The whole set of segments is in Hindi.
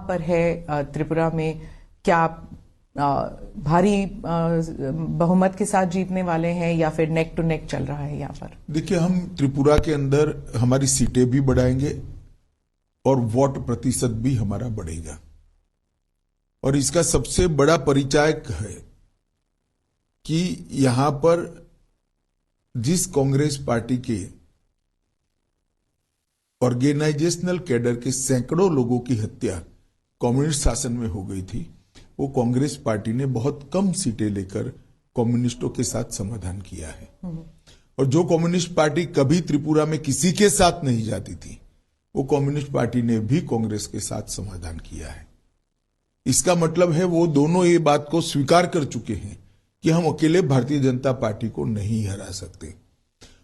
पर है त्रिपुरा में? क्या भारी बहुमत के साथ जीतने वाले हैं या फिर नेक टू नेक चल रहा है यहाँ पर? देखिए, हम त्रिपुरा के अंदर हमारी सीटें भी बढ़ाएंगे और वोट प्रतिशत भी हमारा बढ़ेगा। और इसका सबसे बड़ा परिचायक है कि यहां पर जिस कांग्रेस पार्टी के ऑर्गेनाइजेशनल कैडर के सैकड़ों लोगों की हत्या कम्युनिस्ट शासन में हो गई थी, वो कांग्रेस पार्टी ने बहुत कम सीटें लेकर कम्युनिस्टों के साथ समाधान किया है। और जो कम्युनिस्ट पार्टी कभी त्रिपुरा में किसी के साथ नहीं जाती थी, वो कम्युनिस्ट पार्टी ने भी कांग्रेस के साथ समाधान किया है। इसका मतलब है वो दोनों ये बात को स्वीकार कर चुके हैं कि हम अकेले भारतीय जनता पार्टी को नहीं हरा सकते,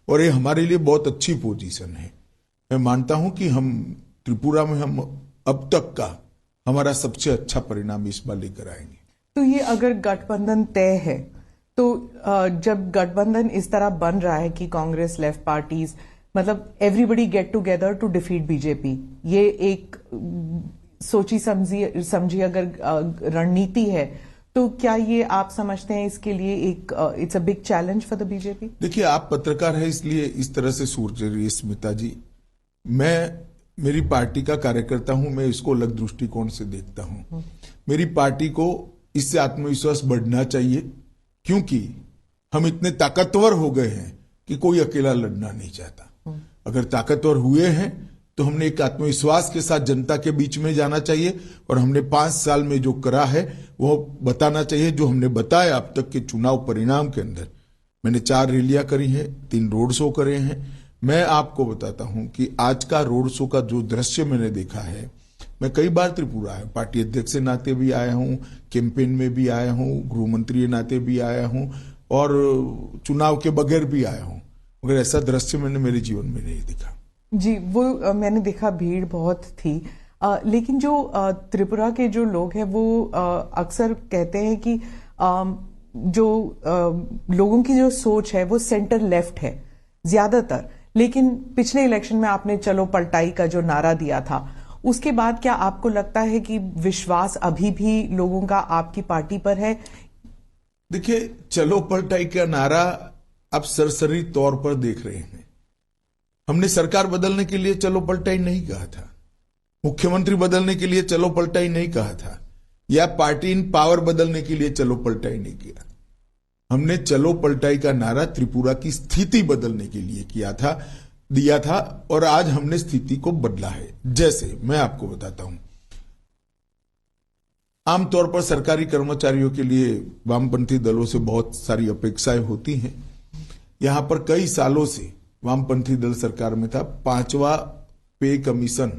और ये हमारे लिए बहुत अच्छी पोजीशन है। मैं मानता हूं कि हम त्रिपुरा में हम अब तक का हमारा सबसे अच्छा परिणाम इस बार लेकर आएंगे। तो ये अगर गठबंधन तय है, तो जब गठबंधन इस तरह बन रहा है कि कांग्रेस, लेफ्ट पार्टीज, मतलब everybody get together to defeat BJP, ये एक सोची समझी अगर रणनीति है, तो क्या ये आप समझते हैं इसके लिए एक it's a big challenge for the BJP? देखिए, आप पत्रकार है इसलिए इस तरह से सोच रही है स्मिता जी। मैं मेरी पार्टी का कार्यकर्ता हूं, मैं इसको अलग दृष्टिकोण से देखता हूं। मेरी पार्टी को इससे आत्मविश्वास बढ़ना चाहिए, क्योंकि हम इतने ताकतवर हो गए हैं कि कोई अकेला लड़ना नहीं चाहता। अगर ताकतवर हुए हैं तो हमने एक आत्मविश्वास के साथ जनता के बीच में जाना चाहिए, और हमने 5 साल में जो करा है वो बताना चाहिए। जो हमने बताया अब तक के चुनाव परिणाम के अंदर, मैंने 4 रैलियां करी हैं, 3 रोड शो करे हैं। मैं आपको बताता हूं कि आज का रोड शो का जो दृश्य मैंने देखा है, मैं कई बार त्रिपुरा है, पार्टी अध्यक्ष के नाते भी आया हूं, कैंपेन में भी आया हूं, गृह मंत्री के नाते भी आया हूं, और चुनाव के बगैर भी आया हूं, मगर ऐसा दृश्य मैंने मेरे जीवन में नहीं देखा। जी, वो मैंने देखा, भीड़ बहुत थी। लेकिन जो त्रिपुरा के जो लोग हैं वो अक्सर कहते हैं कि जो लोगों की जो सोच है वो सेंटर लेफ्ट है ज्यादातर। लेकिन पिछले इलेक्शन में आपने चलो पलटाई का जो नारा दिया था, उसके बाद क्या आपको लगता है कि विश्वास अभी भी लोगों का आपकी पार्टी पर है? देखिए, चलो पलटाई का नारा आप सरसरी तौर पर देख रहे हैं। हमने सरकार बदलने के लिए चलो पलटाई नहीं कहा था, मुख्यमंत्री बदलने के लिए चलो पलटाई नहीं कहा था, या पार्टी इन पावर बदलने के लिए चलो पलटाई नहीं किया। हमने चलो पलटाई का नारा त्रिपुरा की स्थिति बदलने के लिए दिया था, और आज हमने स्थिति को बदला है। जैसे मैं आपको बताता हूं, आमतौर पर सरकारी कर्मचारियों के लिए वामपंथी दलों से बहुत सारी अपेक्षाएं होती हैं। यहां पर कई सालों से वामपंथी दल सरकार में था, 5वां पे कमीशन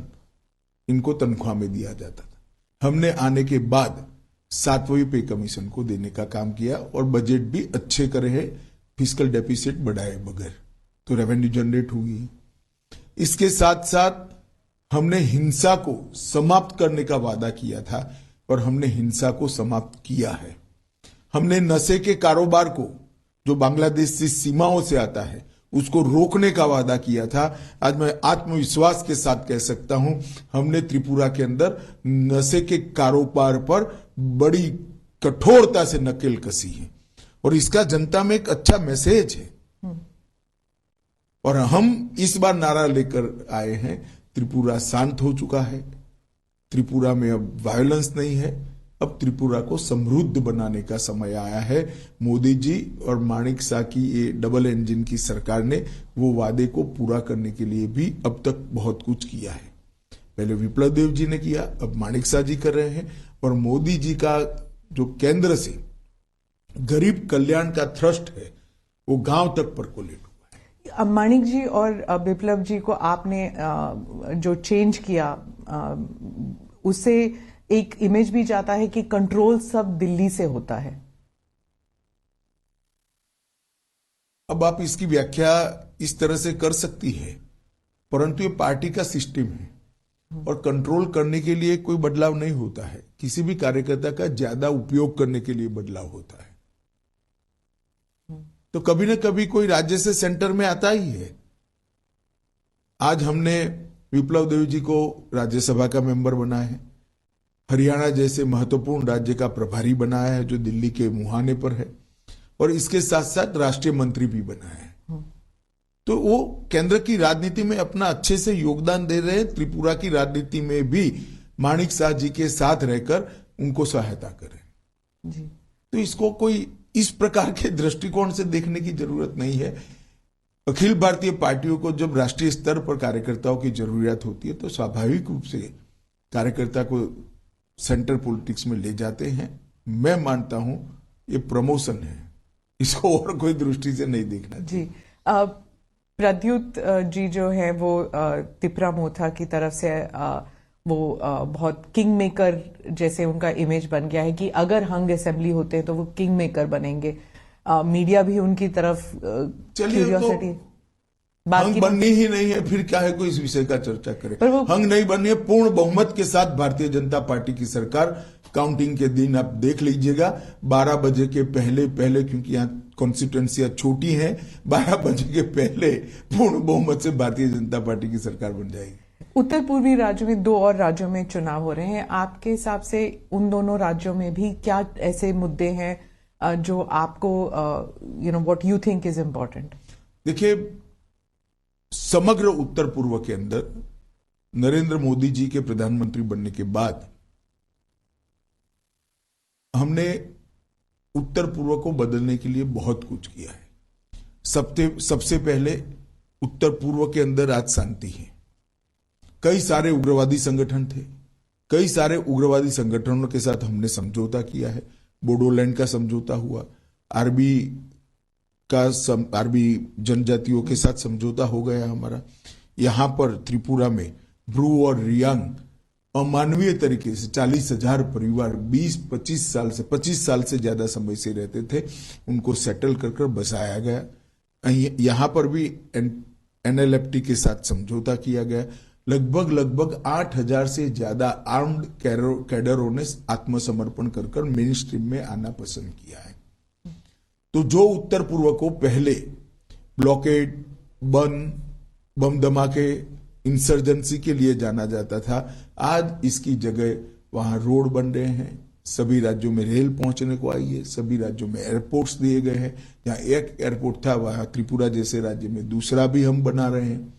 इनको तनख्वाह में दिया जाता था। हमने आने के बाद 7वें पे कमीशन को देने का काम किया, और बजट भी अच्छे करे हैं, फिस्कल डेफिसिट बढ़ाए बगैर, तो रेवेन्यू जनरेट हुई। इसके साथ साथ हमने हिंसा को समाप्त करने का वादा किया था, और हमने हिंसा को समाप्त किया है। हमने नशे के कारोबार को, जो बांग्लादेश से सीमाओं से आता है, उसको रोकने का वादा किया था। आज मैं आत्मविश्वास के साथ कह सकता हूं, हमने त्रिपुरा के अंदर नशे के कारोबार पर बड़ी कठोरता से नकेल कसी है, और इसका जनता में एक अच्छा मैसेज है। और हम इस बार नारा लेकर आए हैं, त्रिपुरा शांत हो चुका है, त्रिपुरा में अब वायलेंस नहीं है, अब त्रिपुरा को समृद्ध बनाने का समय आया है। मोदी जी और माणिक शाह की ये डबल इंजन की सरकार ने वो वादे को पूरा करने के लिए भी अब तक बहुत कुछ किया है। पहले विप्लव देव जी ने किया, अब माणिक शाह जी कर रहे हैं, और मोदी जी का जो केंद्र से गरीब कल्याण का थ्रस्ट है वो गांव तक परकोलेट हुआ है। माणिक जी और विप्लव जी को आपने जो चेंज किया, उससे एक इमेज भी जाता है कि कंट्रोल सब दिल्ली से होता है। अब आप इसकी व्याख्या इस तरह से कर सकती है, परंतु ये पार्टी का सिस्टम है, और कंट्रोल करने के लिए कोई बदलाव नहीं होता है। किसी भी कार्यकर्ता का ज्यादा उपयोग करने के लिए बदलाव होता है। तो कभी ना कभी कोई राज्य से सेंटर में आता ही है। आज हमने विप्लव देव जी को राज्यसभा का मेंबर बनाया है, हरियाणा जैसे महत्वपूर्ण राज्य का प्रभारी बनाया है जो दिल्ली के मुहाने पर है, और इसके साथ साथ राष्ट्रीय मंत्री भी बनाया है। तो वो केंद्र की राजनीति में अपना अच्छे से योगदान दे रहे हैं। त्रिपुरा की राजनीति में भी माणिक शाह जी के साथ रहकर उनको सहायता करें जी। तो इसको कोई इस प्रकार के दृष्टिकोण से देखने की जरूरत नहीं है। अखिल भारतीय पार्टियों को जब राष्ट्रीय स्तर पर कार्यकर्ताओं की जरूरत होती है तो स्वाभाविक रूप से कार्यकर्ता को सेंट्रल पॉलिटिक्स में ले जाते हैं। मैं मानता हूं ये प्रमोशन है, इसको और कोई दृष्टि से नहीं देखना जी। प्रद्युत जी जो है वो तिपरा मोथा की तरफ से वो बहुत किंग मेकर जैसे उनका इमेज बन गया है कि अगर हंग असेंबली होते हैं तो वो किंग मेकर बनेंगे। मीडिया भी उनकी तरफ क्यूरियोसिटी हंग बननी ही नहीं है, फिर क्या है कोई इस विषय का चर्चा करे। हंग नहीं बननी है, पूर्ण बहुमत के साथ भारतीय जनता पार्टी की सरकार। काउंटिंग के दिन आप देख लीजिएगा 12 बजे के पहले क्योंकि यहाँ कॉन्स्टिट्यूएंसियां छोटी हैं, 12 बजे के पहले पूर्ण बहुमत से भारतीय जनता पार्टी की सरकार बन जाएगी। उत्तर पूर्वी राज्यों में 2 और राज्यों में चुनाव हो रहे हैं। आपके हिसाब से उन दोनों राज्यों में भी क्या ऐसे मुद्दे हैं जो आपको what you think is important? देखिए, समग्र उत्तर पूर्व के अंदर नरेंद्र मोदी जी के प्रधानमंत्री बनने के बाद हमने उत्तर पूर्व को बदलने के लिए बहुत कुछ किया है। सबसे पहले उत्तर पूर्व के अंदर आज शांति है। कई सारे उग्रवादी संगठन थे, कई सारे उग्रवादी संगठनों के साथ हमने समझौता किया है। बोडोलैंड का समझौता हुआ, आरबी जनजातियों के साथ समझौता हो गया हमारा। यहां पर त्रिपुरा में ब्रू और रियांग अमानवीय तरीके से 40,000 परिवार 20-25 साल से ज्यादा समय से रहते थे, उनको सेटल कर बसाया गया। यहां पर भी NLFT के साथ समझौता किया गया। लगभग 8,000 से ज्यादा आर्म्ड कैडरों ने आत्मसमर्पण कर मेन स्ट्रीम में आना पसंद किया है। तो जो उत्तर पूर्व को पहले ब्लॉकेड, बम धमाके, इंसर्जेंसी के लिए जाना जाता था, आज इसकी जगह वहां रोड बन रहे हैं। सभी राज्यों में रेल पहुंचने को आई है, सभी राज्यों में एयरपोर्ट्स दिए गए हैं। जहां एक एयरपोर्ट था वहां त्रिपुरा जैसे राज्य में दूसरा भी हम बना रहे हैं।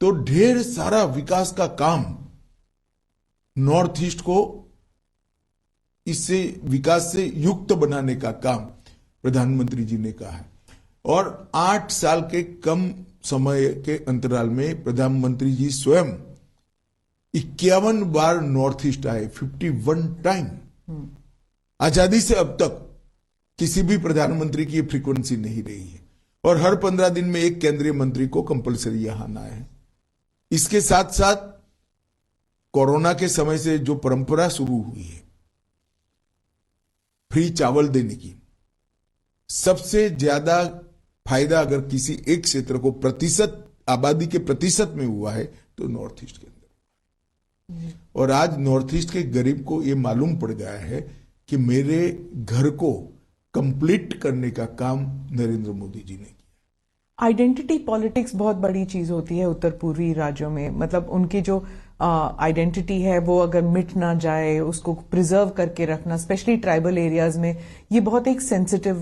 तो ढेर सारा विकास का काम नॉर्थ ईस्ट को इससे विकास से युक्त बनाने का काम प्रधानमंत्री जी ने कहा है। और 8 साल के कम समय के अंतराल में प्रधानमंत्री जी स्वयं 51 बार नॉर्थ ईस्ट आए, 51 टाइम। आजादी से अब तक किसी भी प्रधानमंत्री की फ्रीक्वेंसी नहीं रही है। और हर 15 दिन में एक केंद्रीय मंत्री को कंपलसरी यहां आना है। इसके साथ साथ कोरोना के समय से जो परंपरा शुरू हुई है फ्री चावल देने की, सबसे ज्यादा फायदा अगर किसी एक क्षेत्र को आबादी के प्रतिशत में हुआ है तो नॉर्थ ईस्ट के अंदर। और आज नॉर्थ ईस्ट के गरीब को यह मालूम पड़ गया है कि मेरे घर को कंप्लीट करने का काम नरेंद्र मोदी जी ने किया। आइडेंटिटी पॉलिटिक्स बहुत बड़ी चीज होती है उत्तर पूर्वी राज्यों में। मतलब उनकी जो आइडेंटिटी है वो अगर मिट ना जाए, उसको प्रिजर्व करके रखना, स्पेशली ट्राइबल एरियाज में, ये बहुत एक सेंसिटिव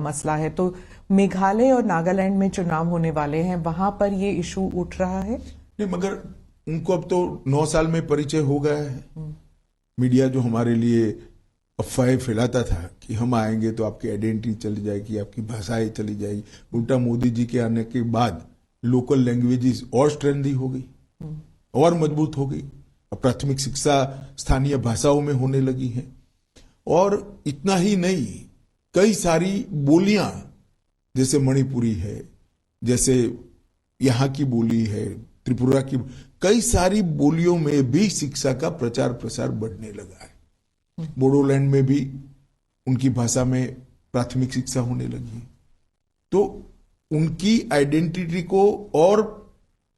मसला है। तो मेघालय और नागालैंड में चुनाव होने वाले हैं, वहां पर ये इशू उठ रहा है। नहीं, मगर उनको अब तो 9 साल में परिचय हो गया है। मीडिया जो हमारे लिए अफवाहें फैलाता था कि हम आएंगे तो आपकी आइडेंटिटी चली जाएगी, आपकी भाषाएं चली जाएगी, उल्टा मोदी जी के आने के बाद लोकल लैंग्वेजेस और स्ट्रेंथी हो गई और मजबूत हो गई। प्राथमिक शिक्षा स्थानीय भाषाओं में होने लगी है। और इतना ही नहीं, कई सारी बोलियां जैसे मणिपुरी है, जैसे यहाँ की बोली है, त्रिपुरा की, कई सारी बोलियों में भी शिक्षा का प्रचार प्रसार बढ़ने लगा है। बोडोलैंड में भी उनकी भाषा में प्राथमिक शिक्षा होने लगी। तो उनकी आइडेंटिटी को और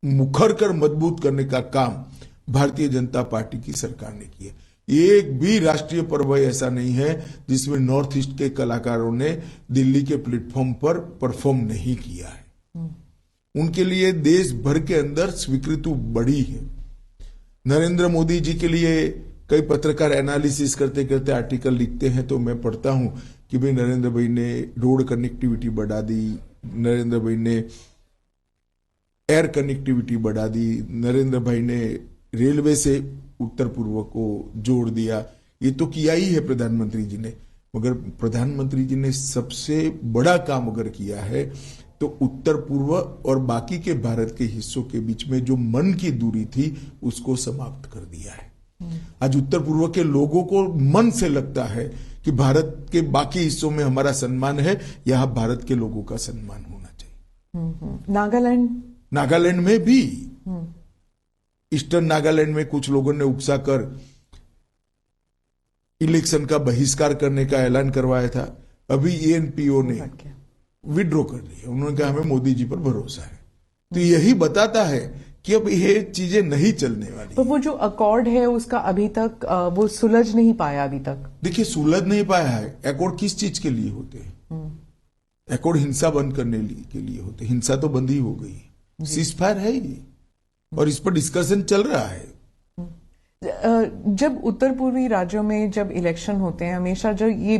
मुखर कर मजबूत करने का काम भारतीय जनता पार्टी की सरकार ने किया। एक भी राष्ट्रीय पर्व ऐसा नहीं है जिसमें नॉर्थ ईस्ट के कलाकारों ने दिल्ली के प्लेटफॉर्म पर परफॉर्म नहीं किया है। उनके लिए देश भर के अंदर स्वीकृति बढ़ी है। नरेंद्र मोदी जी के लिए कई पत्रकार एनालिसिस करते करते आर्टिकल लिखते हैं तो मैं पढ़ता हूं कि भाई नरेंद्र भाई ने रोड कनेक्टिविटी बढ़ा दी, नरेंद्र भाई ने एयर कनेक्टिविटी बढ़ा दी, नरेंद्र भाई ने रेलवे से उत्तर पूर्व को जोड़ दिया। ये तो किया ही है प्रधानमंत्री जी ने, मगर प्रधानमंत्री जी ने सबसे बड़ा काम अगर किया है तो उत्तर पूर्व और बाकी के भारत के हिस्सों के बीच में जो मन की दूरी थी उसको समाप्त कर दिया है। आज उत्तर पूर्व के लोगों को मन से लगता है कि भारत के बाकी हिस्सों में हमारा सम्मान है, यहां भारत के लोगों का सम्मान होना चाहिए। नागालैंड में भी ईस्टर्न नागालैंड में कुछ लोगों ने उकसा कर इलेक्शन का बहिष्कार करने का ऐलान करवाया था। अभी एएनपीओ ने विड्रॉ कर लिया, उन्होंने कहा हमें मोदी जी पर भरोसा है। तो यही बताता है कि अब ये चीजें नहीं चलने वाली। तो वो जो अकॉर्ड है उसका अभी तक वो सुलझ नहीं पाया अभी तक। देखिए सुलझ नहीं पाया है। अकॉर्ड किस चीज के लिए होते हैं? अकॉर्ड हिंसा बंद करने के लिए होते। हिंसा तो बंद ही हो गई, सीजफायर है ये, और इस पर डिस्कशन चल रहा है। जब उत्तर पूर्वी राज्यों में जब इलेक्शन होते हैं हमेशा जो ये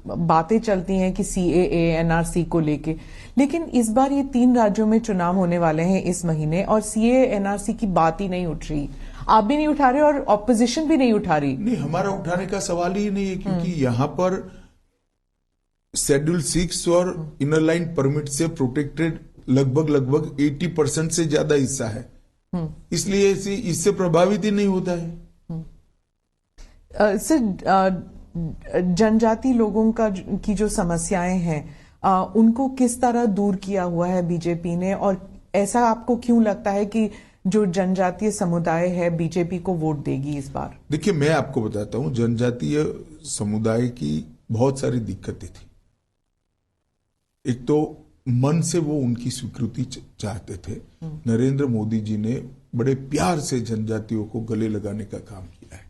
बातें चलती हैं कि सीएए एनआरसी को लेके, लेकिन इस बार ये 3 राज्यों में चुनाव होने वाले हैं इस महीने और सीएए एनआरसी की बात ही नहीं उठ रही। आप भी नहीं उठा रहे और ऑपोजिशन भी नहीं उठा रही। नहीं, हमारा उठाने का सवाल ही नहीं है, क्योंकि यहां पर शेड्यूल 6 और इनर लाइन परमिट से प्रोटेक्टेड लगभग 80% से ज्यादा हिस्सा है, इसलिए इससे प्रभावित ही नहीं होता है। सर, जनजाति लोगों की जो समस्याएं हैं उनको किस तरह दूर किया हुआ है बीजेपी ने, और ऐसा आपको क्यों लगता है कि जो जनजातीय समुदाय है बीजेपी को वोट देगी इस बार? देखिए मैं आपको बताता हूं, जनजातीय समुदाय की बहुत सारी दिक्कतें थी। एक तो मन से वो उनकी स्वीकृति चाहते थे। नरेंद्र मोदी जी ने बड़े प्यार से जनजातियों को गले लगाने का काम किया है।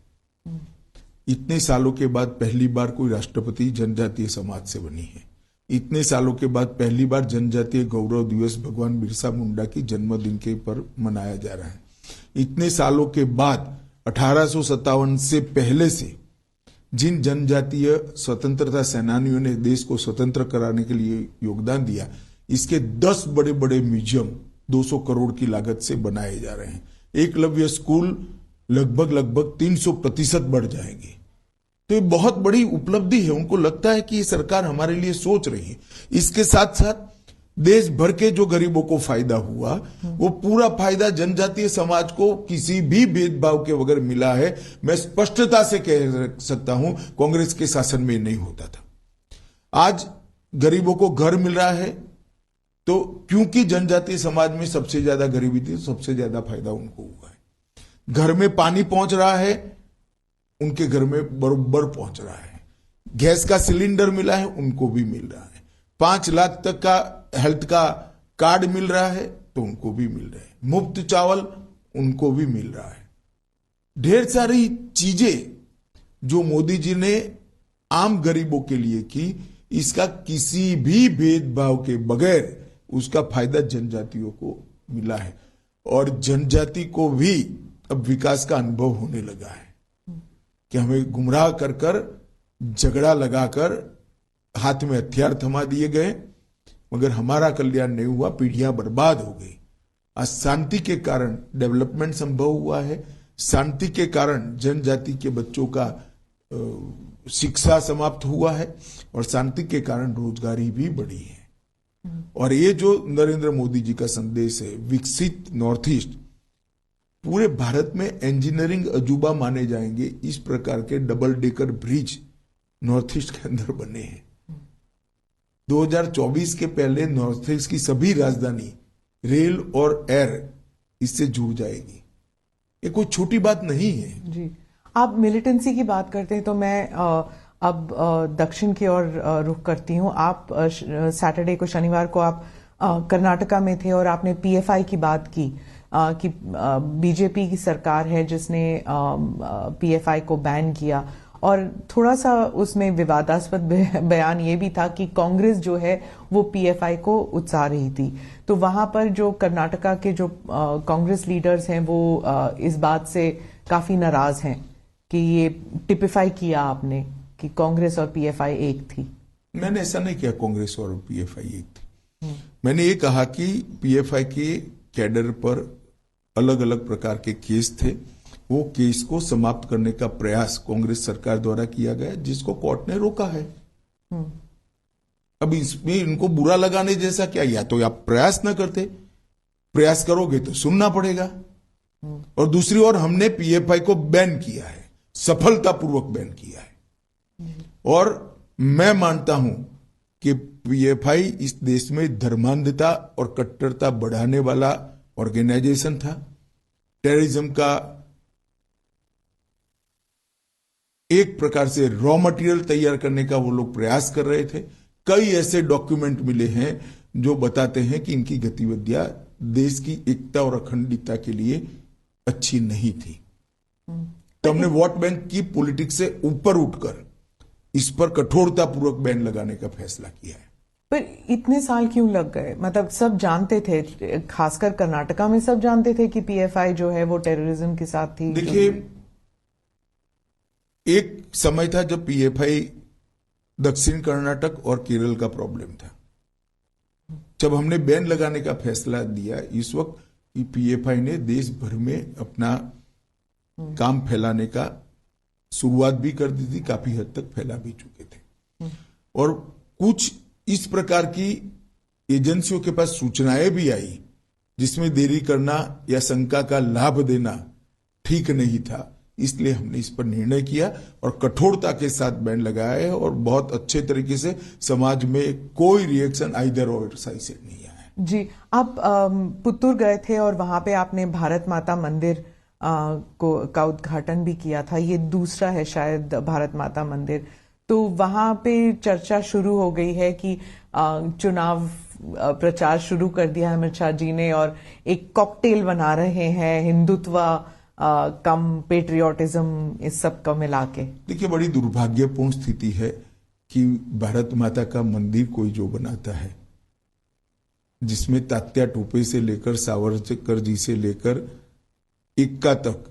इतने सालों के बाद पहली बार कोई राष्ट्रपति जनजातीय समाज से बनी है। इतने सालों के बाद पहली बार जनजातीय गौरव दिवस भगवान बिरसा मुंडा की जन्मदिन के पर मनाया जा रहा है। इतने सालों के बाद 1857 से पहले से जिन जनजातीय स्वतंत्रता सेनानियों ने देश को स्वतंत्र कराने के लिए योगदान दिया, इसके 10 बड़े बड़े म्यूजियम 200 करोड़ की लागत से बनाए जा रहे हैं। एकलव्य स्कूल लगभग 300% बढ़ जाएंगे। तो ये बहुत बड़ी उपलब्धि है। उनको लगता है कि ये सरकार हमारे लिए सोच रही है। इसके साथ साथ देश भर के जो गरीबों को फायदा हुआ, वो पूरा फायदा जनजातीय समाज को किसी भी भेदभाव के बगैर मिला है। मैं स्पष्टता से कह सकता हूं, कांग्रेस के शासन में नहीं होता था। आज गरीबों को घर मिल रहा है, तो क्योंकि जनजातीय समाज में सबसे ज्यादा गरीबी थी, सबसे ज्यादा फायदा उनको हुआ है। घर में पानी पहुंच रहा है, उनके घर में बरोबर पहुंच रहा है। गैस का सिलेंडर मिला है, उनको भी मिल रहा है। 5 लाख तक का हेल्थ का कार्ड मिल रहा है, तो उनको भी मिल रहा है। मुफ्त चावल उनको भी मिल रहा है। ढेर सारी चीजें जो मोदी जी ने आम गरीबों के लिए की, इसका किसी भी भेदभाव के बगैर उसका फायदा जनजातियों को मिला है। और जनजाति को भी अब विकास का अनुभव होने लगा है कि हमें गुमराह कर कर, झगड़ा लगाकर हाथ में हथियार थमा दिए गए, मगर हमारा कल्याण नहीं हुआ, पीढ़ियां बर्बाद हो गई। आज शांति के कारण डेवलपमेंट संभव हुआ है। शांति के कारण जनजाति के बच्चों का शिक्षा समाप्त हुआ है, और शांति के कारण रोजगारी भी बढ़ी है। और ये जो नरेंद्र मोदी जी का संदेश है, विकसित नॉर्थ ईस्ट, पूरे भारत में इंजीनियरिंग अजूबा माने जाएंगे। इस प्रकार के double decker bridge north east के अंदर बने हैं। 2024 के पहले नॉर्थ ईस्ट की सभी राजधानी रेल और एयर इससे जुड़ जाएगी। ये कोई छोटी बात नहीं है जी। आप मिलिटेंसी की बात करते हैं तो मैं अब दक्षिण की ओर रुख करती हूँ। आप सैटरडे को, शनिवार को आप कर्नाटका में थे और आपने पीएफआई की बात की कि बीजेपी की सरकार है जिसने पीएफआई को बैन किया, और थोड़ा सा उसमें विवादास्पद बयान ये भी था कि कांग्रेस जो है वो पीएफआई को उकसा रही थी। तो वहां पर जो कर्नाटका के जो कांग्रेस लीडर्स हैं वो इस बात से काफी नाराज हैं। कि ये टिपिफाई किया आपने कि कांग्रेस और पीएफआई एक थी? मैंने ऐसा नहीं किया कांग्रेस और पीएफआई एक थी। मैंने ये कहा कि पीएफआई के कैडर पर अलग अलग प्रकार के केस थे, वो केस को समाप्त करने का प्रयास कांग्रेस सरकार द्वारा किया गया, जिसको कोर्ट ने रोका है। अब इसमें इनको बुरा लगाने जैसा क्या? या तो आप प्रयास न करते, प्रयास करोगे तो सुनना पड़ेगा। और दूसरी ओर हमने पीएफआई को बैन किया है, सफलतापूर्वक बैन किया है। और मैं मानता हूं कि पीएफआई इस देश में धर्मांधता और कट्टरता बढ़ाने वाला ऑर्गेनाइजेशन था। टेररिज्म का एक प्रकार से रॉ मटेरियल तैयार करने का वो लोग प्रयास कर रहे थे। कई ऐसे डॉक्यूमेंट मिले हैं जो बताते हैं कि इनकी गतिविधियां देश की एकता और अखंडता के लिए अच्छी नहीं थी। तो हमने वोट बैंक की पॉलिटिक्स से ऊपर उठकर इस पर कठोरतापूर्वक बैन लगाने का फैसला किया है। पर इतने साल क्यों लग गए? मतलब सब जानते थे, खासकर कर्नाटका में सब जानते थे कि पीएफआई जो है वो टेररिज्म के साथ थी। देखिए, एक समय था जब पीएफआई दक्षिण कर्नाटक और केरल का प्रॉब्लम था। जब हमने बैन लगाने का फैसला दिया, इस वक्त पीएफआई ने देश भर में अपना काम फैलाने का शुरुआत भी कर दी थी, काफी हद तक फैला भी चुके थे। और कुछ इस प्रकार की एजेंसियों के पास सूचनाएं भी आई जिसमें देरी करना या शंका का लाभ देना ठीक नहीं था। इसलिए हमने इस पर निर्णय किया और कठोरता के साथ बैन लगाया है, और बहुत अच्छे तरीके से समाज में कोई रिएक्शन आइदर और साइड से नहीं आया है। जी, आप पुत्तूर गए थे और वहां पे आपने भारत माता मंदिर का उद्घाटन भी किया था। ये दूसरा है शायद भारत माता मंदिर। तो वहां पे चर्चा शुरू हो गई है कि चुनाव प्रचार शुरू कर दिया अमित शाह जी ने और एक कॉकटेल बना रहे हैं, हिंदुत्व कम पेट्रियोटिज्म, इस सब का मिला के। देखिए, बड़ी दुर्भाग्यपूर्ण स्थिति है कि भारत माता का मंदिर कोई जो बनाता है, जिसमें तात्या टोपे से लेकर सावरकर जी से लेकर एक्का तक,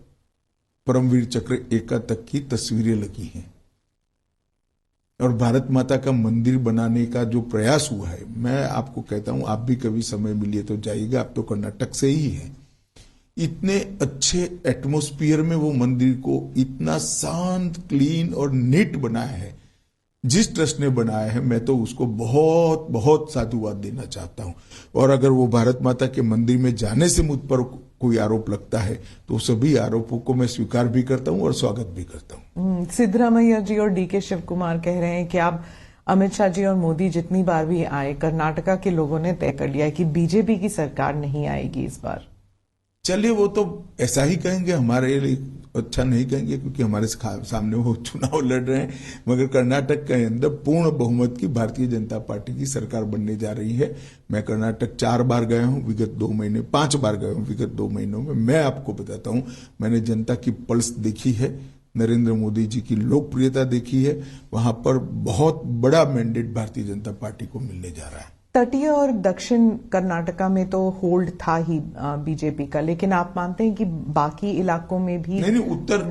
परमवीर चक्र एक्का तक की तस्वीरें लगी हैं, और भारत माता का मंदिर बनाने का जो प्रयास हुआ है, मैं आपको कहता हूं, आप भी कभी समय मिलिए तो जाइएगा, आप तो कर्नाटक से ही हैं। इतने अच्छे एटमॉस्फेयर में वो मंदिर को इतना शांत, क्लीन और नीट बनाया है। जिस ट्रस्ट ने बनाया है, मैं तो उसको बहुत बहुत साधुवाद देना चाहता हूं। और अगर वो भारत माता के मंदिर में जाने से मुझ पर कोई आरोप लगता है तो सभी आरोपों को मैं स्वीकार भी करता हूं और स्वागत भी करता हूं। सिद्धरामैया जी और डीके शिव कुमार कह रहे हैं कि आप अमित शाह जी और मोदी जितनी बार भी आए, कर्नाटका के लोगों ने तय कर लिया है कि बीजेपी की सरकार नहीं आएगी इस बार। चलिए, वो तो ऐसा ही कहेंगे, हमारे लिए अच्छा नहीं कहेंगे, क्योंकि हमारे सामने वो चुनाव लड़ रहे हैं। मगर कर्नाटक के अंदर पूर्ण बहुमत की भारतीय जनता पार्टी की सरकार बनने जा रही है। मैं कर्नाटक 4 बार गया हूं विगत 2 महीने, 5 बार गया हूं विगत 2 महीनों में। मैं आपको बताता हूं, मैंने जनता की पल्स देखी है, नरेंद्र मोदी जी की लोकप्रियता देखी है। वहां पर बहुत बड़ा मैंडेट भारतीय जनता पार्टी को मिलने जा रहा है। तटीय और दक्षिण कर्नाटका में तो होल्ड था ही बीजेपी का, लेकिन आप मानते हैं कि बाकी इलाकों में भी? नहीं,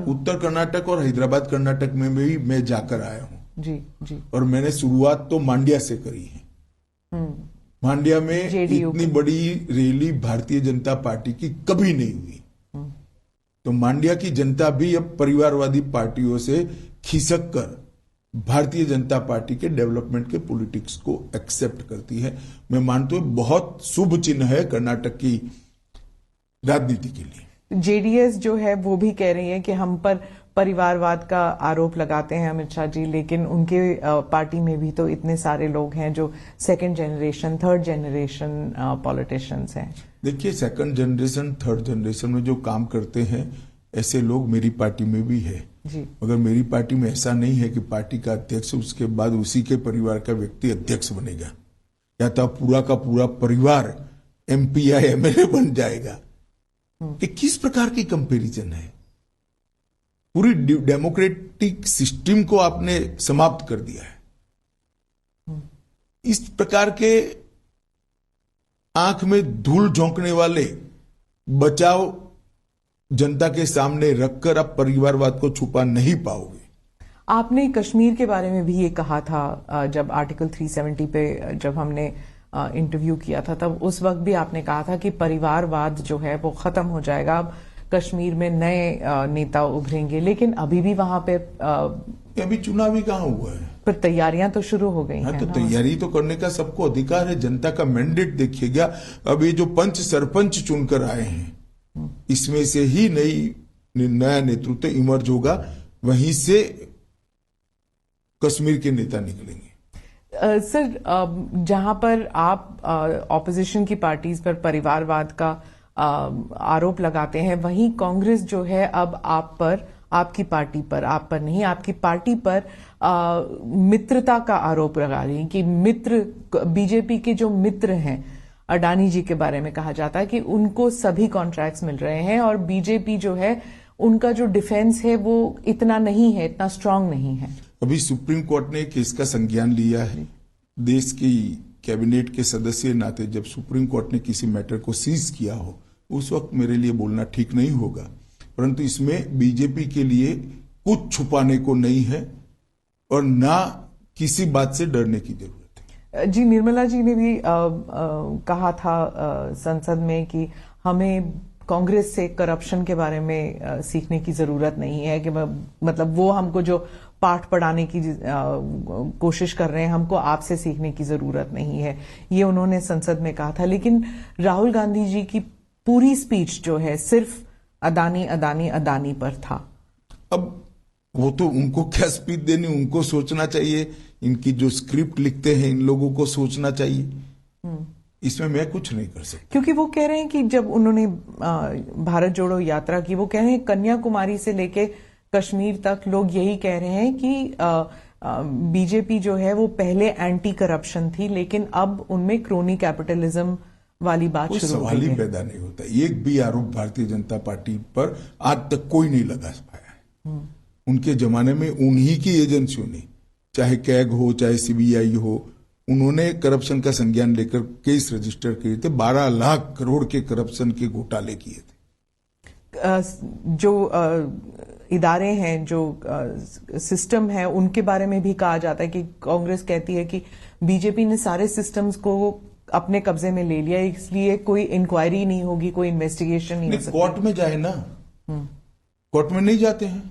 उत्तर कर्नाटक और हैदराबाद कर्नाटक में भी मैं जाकर आया हूं। जी जी। और मैंने शुरुआत तो मांड्या से करी है। मांड्या में इतनी बड़ी रैली भारतीय जनता पार्टी की कभी नहीं हुई। तो मांड्या की जनता भी अब परिवारवादी पार्टियों से खिसक कर भारतीय जनता पार्टी के डेवलपमेंट के पॉलिटिक्स को एक्सेप्ट करती है। मैं मानता हूं बहुत शुभ चिन्ह है कर्नाटक की राजनीति के लिए। जेडीएस जो है वो भी कह रही है कि हम पर परिवारवाद का आरोप लगाते हैं अमित शाह जी, लेकिन उनके पार्टी में भी तो इतने सारे लोग हैं जो second generation, third generation politicians हैं। देखिए, सेकंड जनरेशन, थर्ड जनरेशन में जो काम करते हैं, ऐसे लोग मेरी पार्टी में भी है जी। मगर मेरी पार्टी में ऐसा नहीं है कि पार्टी का अध्यक्ष उसके बाद उसी के परिवार का व्यक्ति अध्यक्ष बनेगा, या तो पूरा का पूरा परिवार एमपी या एमएलए बन जाएगा। ये किस प्रकार की कंपैरिजन है? पूरी डेमोक्रेटिक सिस्टम को आपने समाप्त कर दिया है। इस प्रकार के आंख में धूल झोंकने वाले बचाव जनता के सामने रखकर आप परिवारवाद को छुपा नहीं पाओगे। आपने कश्मीर के बारे में भी ये कहा था जब आर्टिकल 370 पे जब हमने इंटरव्यू किया था, तब उस वक्त भी आपने कहा था कि परिवारवाद जो है वो खत्म हो जाएगा, अब कश्मीर में नए नेता उभरेंगे। लेकिन अभी भी वहां पे अभी चुनाव ही कहाँ हुआ है, पर तैयारियां तो शुरू हो गई हैं। तो तैयारी तो करने का सबको अधिकार है। जनता का मैंडेट देखिएगा। अब ये जो पंच सरपंच चुनकर आए हैं, इसमें से ही नया नेतृत्व इमर्ज होगा, वहीं से कश्मीर के नेता निकलेंगे। सर, जहां पर आप ऑपोजिशन की पार्टीज पर परिवारवाद का आरोप लगाते हैं, वहीं कांग्रेस जो है अब आप पर, आपकी पार्टी पर, आप पर नहीं, आपकी पार्टी पर मित्रता का आरोप लगा रही है कि मित्र, बीजेपी के जो मित्र हैं, अडानी जी के बारे में कहा जाता है कि उनको सभी कॉन्ट्रैक्ट्स मिल रहे हैं और बीजेपी जो है उनका जो डिफेंस है वो इतना नहीं है, इतना स्ट्रांग नहीं है। अभी सुप्रीम कोर्ट ने केस का संज्ञान लिया है। देश की कैबिनेट के सदस्य नाते जब सुप्रीम कोर्ट ने किसी मैटर को सीज किया हो, उस वक्त मेरे लिए बोलना ठीक नहीं होगा, परंतु इसमें बीजेपी के लिए कुछ छुपाने को नहीं है और ना किसी बात से डरने की जरूरत है। जी, निर्मला जी ने भी कहा था संसद में कि हमें कांग्रेस से करप्शन के बारे में सीखने की जरूरत नहीं है, कि मतलब वो हमको जो पाठ पढ़ाने की कोशिश कर रहे हैं, हमको आपसे सीखने की जरूरत नहीं है, ये उन्होंने संसद में कहा था। लेकिन राहुल गांधी जी की पूरी स्पीच जो है सिर्फ अदानी अदानी अदानी पर था। अब वो तो उनको क्या स्पीच देनी, उनको सोचना चाहिए। इनकी जो स्क्रिप्ट लिखते हैं इन लोगों को सोचना चाहिए। इसमें मैं कुछ नहीं कर सकता, क्योंकि वो कह रहे हैं कि जब उन्होंने भारत जोड़ो यात्रा की, वो कह रहे हैं कन्याकुमारी से लेके कश्मीर तक लोग यही कह रहे हैं कि बीजेपी जो है वो पहले एंटी करप्शन थी, लेकिन अब उनमें क्रोनी कैपिटलिज्म वाली बात शुरू हो गई है। सवाल ही पैदा नहीं होता। एक भी आरोप भारतीय जनता पार्टी पर आज तक कोई नहीं लगा पाया है। उनके जमाने में उन्हीं की एजेंसियों ने, चाहे कैग हो चाहे सीबीआई हो, उन्होंने करप्शन का संज्ञान लेकर केस रजिस्टर किए थे। 12 लाख करोड़ के करप्शन के घोटाले किए थे। जो इदारे हैं, जो सिस्टम है, उनके बारे में भी कहा जाता है कि कांग्रेस कहती है कि बीजेपी ने सारे सिस्टम्स को अपने कब्जे में ले लिया, इसलिए कोई इंक्वायरी नहीं होगी, कोई इन्वेस्टिगेशन नहीं हो सकती। कोर्ट में जाए ना, कोर्ट में नहीं जाते हैं।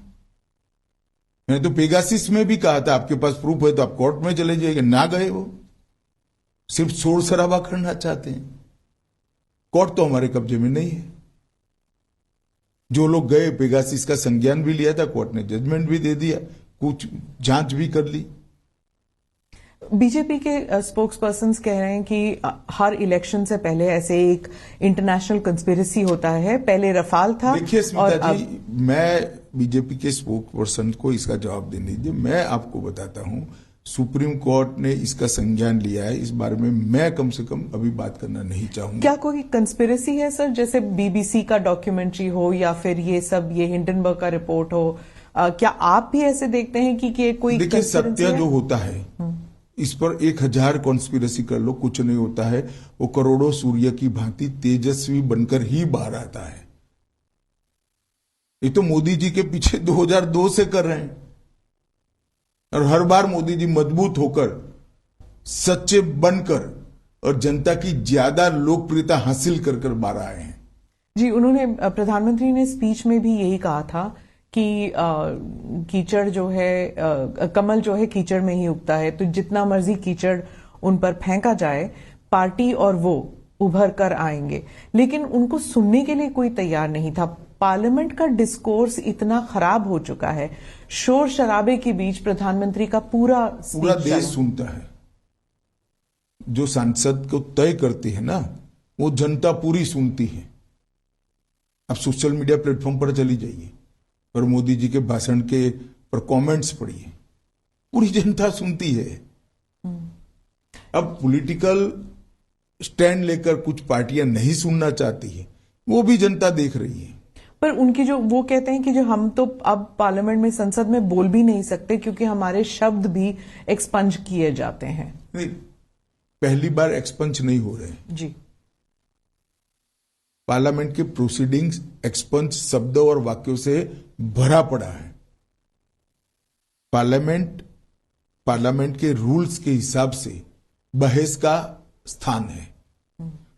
मैंने तो पेगासिस में भी कहा था, आपके पास प्रूफ है तो आप कोर्ट में चले जाइए। ना गए, वो सिर्फ शोर शराबा करना चाहते हैं। कोर्ट तो हमारे कब्जे में नहीं है। जो लोग गए, पेगासिस का संज्ञान भी लिया था, कोर्ट ने जजमेंट भी दे दिया, कुछ जांच भी कर ली। बीजेपी के स्पोक्स पर्सन्स कह रहे हैं कि हर इलेक्शन से पहले ऐसे एक इंटरनेशनल कंस्पिरेसी होता है, पहले रफाल था। देखिए स्मिता जी, मैं बीजेपी के स्पोक्स पर्सन को इसका जवाब देने दीजिए। मैं आपको बताता हूं, सुप्रीम कोर्ट ने इसका संज्ञान लिया है। इस बारे में मैं कम से कम अभी बात करना नहीं चाहूंगा। क्या कोई कंस्पिरेसी है सर, जैसे बीबीसी का डॉक्यूमेंट्री हो या फिर ये सब, ये हिंडनबर्ग का रिपोर्ट हो, क्या आप भी ऐसे देखते हैं कि कोई? देखिए, सत्य जो होता है इस पर 1000 कॉन्स्पिरेसी कर लो, कुछ नहीं होता है। वो करोड़ों सूर्य की भांति तेजस्वी बनकर ही बाहर आता है। ये तो मोदी जी के पीछे 2002 से कर रहे हैं और हर बार मोदी जी मजबूत होकर, सच्चे बनकर और जनता की ज्यादा लोकप्रियता हासिल कर बाहर आए हैं। जी, उन्होंने, प्रधानमंत्री ने स्पीच में भी यही कहा था कि कीचड़ जो है, कमल जो है कीचड़ में ही उगता है, तो जितना मर्जी कीचड़ उन पर फेंका जाए, पार्टी और वो उभर कर आएंगे। लेकिन उनको सुनने के लिए कोई तैयार नहीं था। पार्लियामेंट का डिस्कोर्स इतना खराब हो चुका है, शोर शराबे के बीच प्रधानमंत्री का पूरा देश सुनता है। जो सांसद को तय करती है ना, वो जनता पूरी सुनती है। अब सोशल मीडिया प्लेटफॉर्म पर चली जाइए और मोदी जी के भाषण के पर कमेंट्स पढ़िए, पूरी जनता सुनती है। अब पॉलिटिकल स्टैंड लेकर कुछ पार्टियां नहीं सुनना चाहती है, वो भी जनता देख रही है। पर उनकी जो, वो कहते हैं कि जो हम तो अब पार्लियामेंट में, संसद में बोल भी नहीं सकते क्योंकि हमारे शब्द भी एक्सपंज किए जाते हैं। नहीं, पहली बार एक्सपंज नहीं हो रहे जी। पार्लियामेंट के प्रोसीडिंग्स एक्सपंज शब्दों और वाक्यों से भरा पड़ा है। पार्लियामेंट के रूल्स के हिसाब से बहस का स्थान है,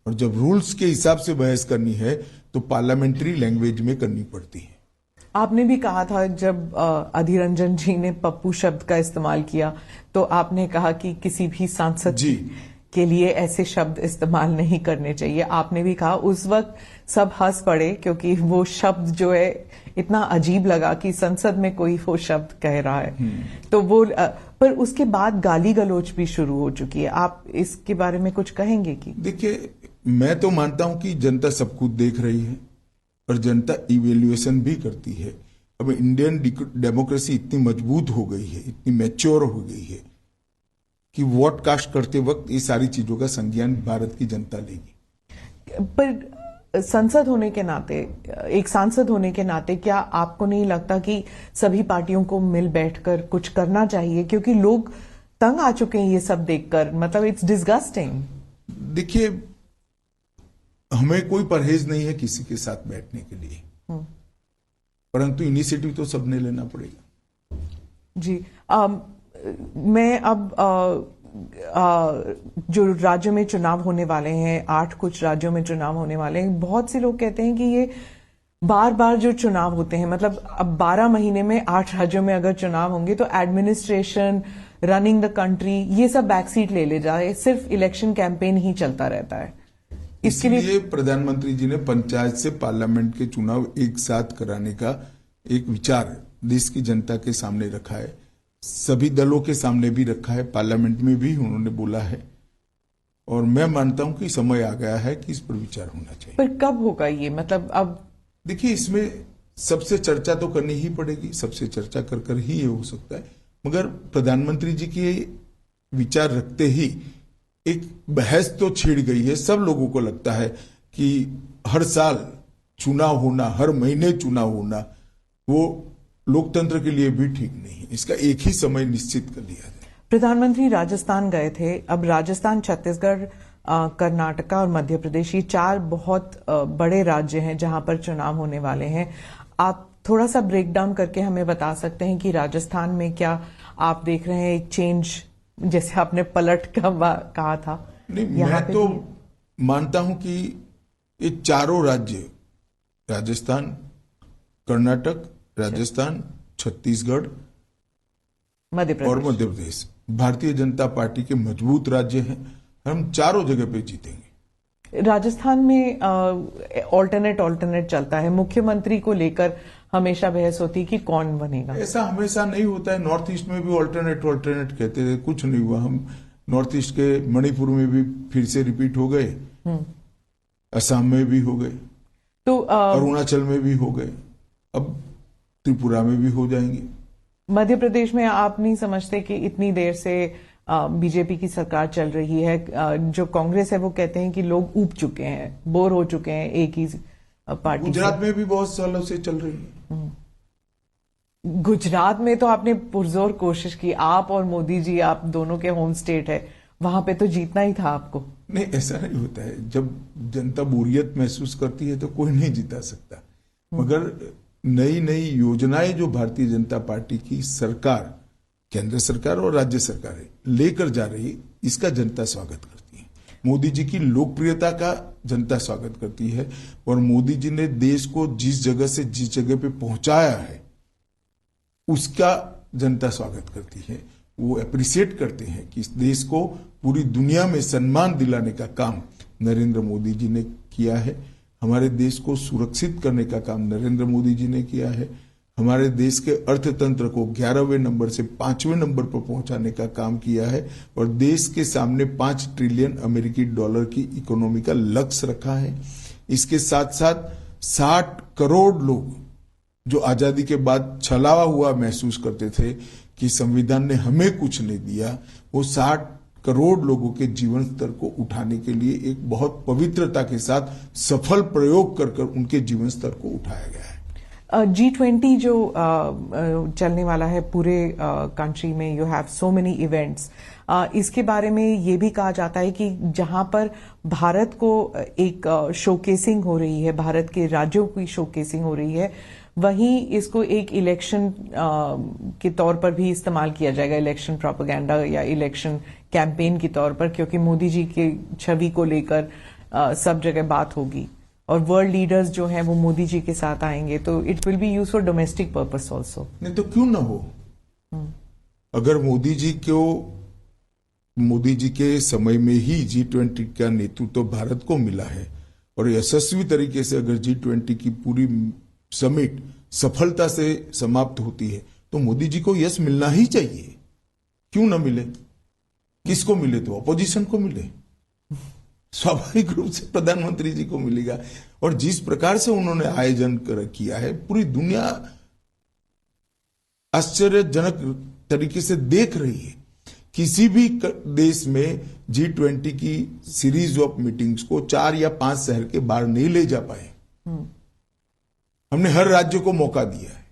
और जब रूल्स के हिसाब से बहस करनी है तो पार्लियामेंट्री लैंग्वेज में करनी पड़ती है। आपने भी कहा था जब अधीर रंजन जी ने पप्पू शब्द का इस्तेमाल किया तो आपने कहा कि किसी भी सांसद जी के लिए ऐसे शब्द इस्तेमाल नहीं करने चाहिए। आपने भी कहा, उस वक्त सब हंस पड़े क्योंकि वो शब्द जो है इतना अजीब लगा कि संसद में कोई वो शब्द कह रहा है। तो वो पर उसके बाद गाली गलौज भी शुरू हो चुकी है। आप इसके बारे में कुछ कहेंगे? कि देखिए, मैं तो मानता हूं कि जनता सब कुछ देख रही है और जनता इवेल्युएशन भी करती है। अब इंडियन डेमोक्रेसी इतनी मजबूत हो गई है, इतनी मैच्योर हो गई है कि वोट कास्ट करते वक्त ये सारी चीजों का संज्ञान भारत की जनता लेगी। पर संसद होने के नाते, एक सांसद होने के नाते, क्या आपको नहीं लगता कि सभी पार्टियों को मिल बैठकर कुछ करना चाहिए? क्योंकि लोग तंग आ चुके हैं ये सब देखकर, मतलब इट्स डिस्गस्टिंग। देखिए, हमें कोई परहेज नहीं है किसी के साथ बैठने के लिए, परंतु इनिशिएटिव तो सबने लेना पड़ेगा। जी, मैं अब जो राज्यों में चुनाव होने वाले हैं, 8 कुछ राज्यों में चुनाव होने वाले हैं, बहुत से लोग कहते हैं कि ये बार बार जो चुनाव होते हैं, मतलब अब 12 महीने में 8 राज्यों में अगर चुनाव होंगे तो एडमिनिस्ट्रेशन, रनिंग द कंट्री, ये सब बैकसीट ले जाए, सिर्फ इलेक्शन कैंपेन ही चलता रहता है। इसके लिए प्रधानमंत्री जी ने पंचायत से पार्लियामेंट के चुनाव एक साथ कराने का एक विचार देश की जनता के सामने रखा है, सभी दलों के सामने भी रखा है, पार्लियामेंट में भी उन्होंने बोला है, और मैं मानता हूं कि समय आ गया है कि इस पर विचार होना चाहिए। पर कब होगा ये? मतलब अब देखिए, इसमें सबसे चर्चा तो करनी ही पड़ेगी, सबसे चर्चा कर कर ही ये हो सकता है, मगर प्रधानमंत्री जी के विचार रखते ही एक बहस तो छिड़ गई है। सब लोगों को लगता है कि हर साल चुनाव होना, हर महीने चुनाव होना, वो लोकतंत्र के लिए भी ठीक नहीं है। इसका एक ही समय निश्चित कर लिया जाए। प्रधानमंत्री राजस्थान गए थे। अब राजस्थान, छत्तीसगढ़, कर्नाटका और मध्य प्रदेश, ये 4 बहुत बड़े राज्य हैं जहां पर चुनाव होने वाले हैं। आप थोड़ा सा ब्रेक डाउन करके हमें बता सकते हैं कि राजस्थान में क्या आप देख रहे हैं एक चेंज, जैसे आपने पलट का कहा था? नहीं, मैं तो मानता हूं कि ये चारों राज्य, राजस्थान, कर्नाटक, राजस्थान, छत्तीसगढ़ और मध्य प्रदेश भारतीय जनता पार्टी के मजबूत राज्य हैं। हम चारों जगह पे जीतेंगे। राजस्थान में ऑल्टरनेट चलता है, मुख्यमंत्री को लेकर हमेशा बहस होती है कि कौन बनेगा। ऐसा हमेशा नहीं होता है। नॉर्थ ईस्ट में भी ऑल्टरनेट कहते थे, कुछ नहीं हुआ। हम नॉर्थ ईस्ट के मणिपुर में भी फिर से रिपीट हो गए, असम में भी हो गए, तो अरुणाचल में भी हो गए, अब त्रिपुरा में भी हो जाएंगे। मध्य प्रदेश में आप नहीं समझते कि इतनी देर से बीजेपी की सरकार चल रही है, जो कांग्रेस है वो कहते हैं कि लोग ऊब चुके हैं, बोर हो चुके हैं एक ही पार्टी। गुजरात में भी बहुत सालों से चल रही है। गुजरात में तो आपने पुरजोर कोशिश की, आप और मोदी जी, आप दोनों के होम स्टेट है, वहां पे तो जीतना ही था आपको। नहीं, ऐसा नहीं होता है। जब जनता बोरियत महसूस करती है तो कोई नहीं जीता सकता, मगर नई नई योजनाएं जो भारतीय जनता पार्टी की सरकार, केंद्र सरकार और राज्य सरकार लेकर जा रही है, इसका जनता स्वागत करती है। मोदी जी की लोकप्रियता का जनता स्वागत करती है, और मोदी जी ने देश को जिस जगह से जिस जगह पे पहुंचाया है उसका जनता स्वागत करती है। वो अप्रिशिएट करते हैं कि इस देश को पूरी दुनिया में सम्मान दिलाने का काम नरेंद्र मोदी जी ने किया है। हमारे देश को सुरक्षित करने का काम नरेंद्र मोदी जी ने किया है। हमारे देश के अर्थतंत्र को 11वें नंबर से 5वें नंबर पर पहुंचाने का काम किया है, और देश के सामने 5 ट्रिलियन अमेरिकी डॉलर की इकोनॉमी का लक्ष्य रखा है। इसके साथ साथ 60 करोड़ लोग जो आजादी के बाद छलावा हुआ महसूस करते थे कि संविधान ने हमें कुछ नहीं दिया, वो 60 करोड़ लोगों के जीवन स्तर को उठाने के लिए एक बहुत पवित्रता के साथ सफल प्रयोग कर उनके जीवन स्तर को उठाया गया है। G20 जो चलने वाला है पूरे कंट्री में, you have so many events, इसके बारे में ये भी कहा जाता है कि जहां पर भारत को एक शोकेसिंग हो रही है, भारत के राज्यों की शोकेसिंग हो रही है, वहीं इसको एक इलेक्शन के तौर पर भी इस्तेमाल किया जाएगा, इलेक्शन प्रोपेगेंडा या इलेक्शन कैंपेन के तौर पर, क्योंकि मोदी जी के छवि को लेकर सब जगह बात होगी और वर्ल्ड लीडर्स जो हैं वो मोदी जी के साथ आएंगे, तो it will be use for domestic purpose also. नहीं तो क्यों ना हो। अगर मोदी जी के समय में ही G20 का नेतृत्व तो भारत को मिला है और यशस्वी तरीके से अगर G20 की पूरी समिट सफलता से समाप्त होती है तो मोदी जी को यश मिलना ही चाहिए। क्यों ना मिले? किसको मिले? तो अपोजिशन को मिले, स्वाभाविक रूप से प्रधानमंत्री जी को मिलेगा। और जिस प्रकार से उन्होंने आयोजन किया है, पूरी दुनिया आश्चर्यजनक तरीके से देख रही है। किसी भी देश में G20 की सीरीज ऑफ मीटिंग्स को 4 या 5 शहर के बाहर नहीं ले जा पाए। हमने हर राज्य को मौका दिया है।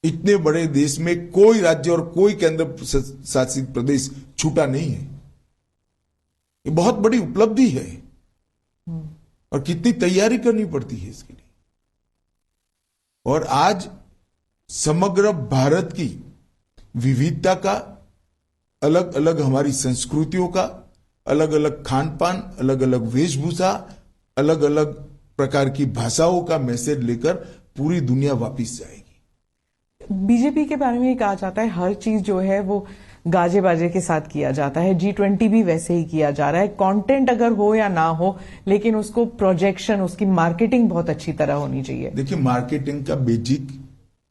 इतने बड़े देश में कोई राज्य और कोई केंद्र शासित प्रदेश छूटा नहीं है। ये बहुत बड़ी उपलब्धि है और कितनी तैयारी करनी पड़ती है इसके लिए। और आज समग्र भारत की विविधता का, अलग अलग हमारी संस्कृतियों का, अलग अलग खान पान, अलग अलग वेशभूषा, अलग अलग प्रकार की भाषाओं का मैसेज लेकर पूरी दुनिया वापिस जाएगी। बीजेपी के बारे में कहा जाता है हर चीज जो है वो गाजे बाजे के साथ किया जाता है, G20 भी वैसे ही किया जा रहा है। कंटेंट अगर हो या ना हो, लेकिन उसको प्रोजेक्शन, उसकी मार्केटिंग बहुत अच्छी तरह होनी चाहिए। देखिए, मार्केटिंग का बेसिक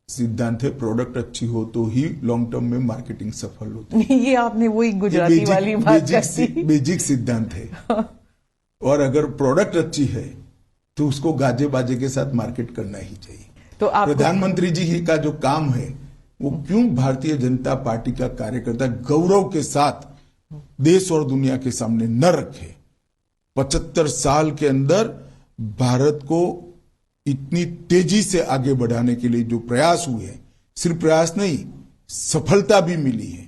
सिद्धांत है, प्रोडक्ट अच्छी हो तो ही लॉन्ग टर्म में मार्केटिंग सफल होती है। ये आपने वही गुजराती वाली बात कही। बेसिक सिद्धांत है। और अगर प्रोडक्ट अच्छी है तो उसको गाजे बाजे के साथ मार्केट करना ही चाहिए। तो प्रधानमंत्री जी का जो काम है वो क्यों भारतीय जनता पार्टी का कार्यकर्ता गौरव के साथ देश और दुनिया के सामने न रखे। 75 साल के अंदर भारत को इतनी तेजी से आगे बढ़ाने के लिए जो प्रयास हुए हैं, सिर्फ प्रयास नहीं, सफलता भी मिली है,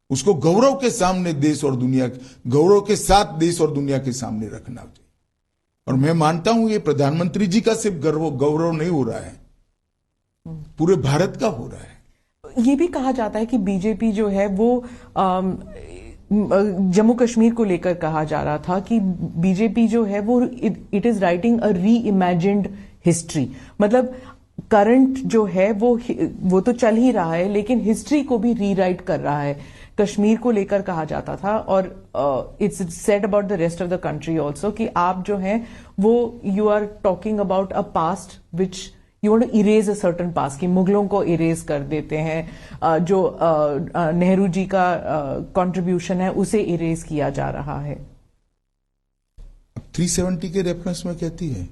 उसको गौरव के सामने देश और दुनिया, गौरव के साथ देश और दुनिया के सामने रखना चाहिए। और मैं मानता हूं ये प्रधानमंत्री जी का सिर्फ गौरव नहीं हो रहा है, पूरे भारत का हो रहा है। ये भी कहा जाता है कि बीजेपी जो है वो जम्मू कश्मीर को लेकर कहा जा रहा था कि बीजेपी जो है वो इट इज राइटिंग अ री इमेजिन्ड हिस्ट्री। मतलब करंट जो है वो तो चल ही रहा है, लेकिन हिस्ट्री को भी रीराइट कर रहा है। कश्मीर को लेकर कहा जाता था और it's said about the rest of the country also कि आप जो हैं वो you are talking about a past which you want to erase a certain past, कि मुगलों को इरेज कर देते हैं, जो नेहरू जी का कंट्रीब्यूशन है उसे इरेज किया जा रहा है। 370 के रेफरेंस में कहती है,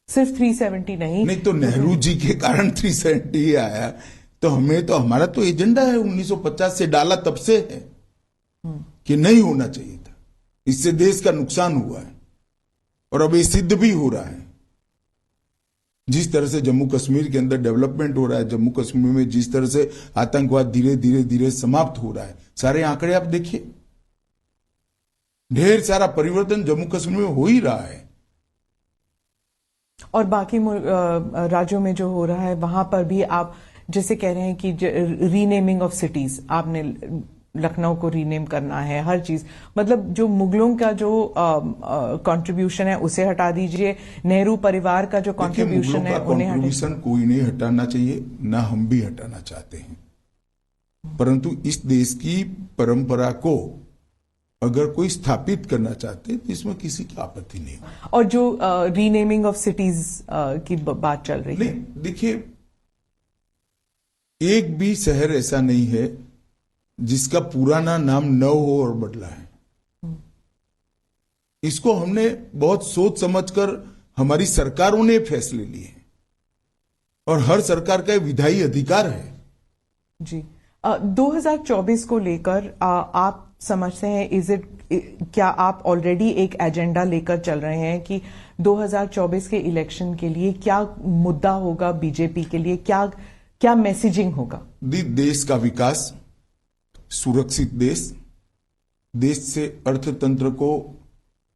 सिर्फ 370 नहीं तो नेहरू जी के कारण 370 ही आया। तो हमारा तो एजेंडा है 1950 से डाला, तब से है कि नहीं होना चाहिए था, इससे देश का नुकसान हुआ है और अब ये सिद्ध भी हो रहा है। जिस तरह से जम्मू कश्मीर के अंदर डेवलपमेंट हो रहा है, जम्मू कश्मीर में जिस तरह से आतंकवाद धीरे धीरे धीरे समाप्त हो रहा है, सारे आंकड़े आप देखिए, ढेर सारा परिवर्तन जम्मू कश्मीर में हो ही रहा है। और बाकी राज्यों में जो हो रहा है वहां पर भी आप जैसे कह रहे हैं कि रीनेमिंग ऑफ सिटीज, आपने लखनऊ को रीनेम करना है, हर चीज, मतलब जो मुगलों का जो कंट्रीब्यूशन है उसे हटा दीजिए, नेहरू परिवार का जो कंट्रीब्यूशन है उन्हें कंट्रीब्यूशन कोई नहीं हटाना चाहिए, ना हम भी हटाना चाहते हैं, परंतु इस देश की परंपरा को अगर कोई स्थापित करना चाहते तो इसमें किसी की आपत्ति नहीं। और जो रीनेमिंग ऑफ सिटीज की बात चल रही है, देखिए, एक भी शहर ऐसा नहीं है जिसका पुराना नाम न हो और बदला है। इसको हमने बहुत सोच समझकर, हमारी सरकारों ने फैसले लिए हैं और हर सरकार का विधायी अधिकार है। जी 2024 को लेकर आप समझते हैं क्या आप ऑलरेडी एक एजेंडा लेकर चल रहे हैं कि 2024 के इलेक्शन के लिए क्या मुद्दा होगा बीजेपी के लिए, क्या क्या मैसेजिंग होगा? देश का विकास, सुरक्षित देश से अर्थतंत्र को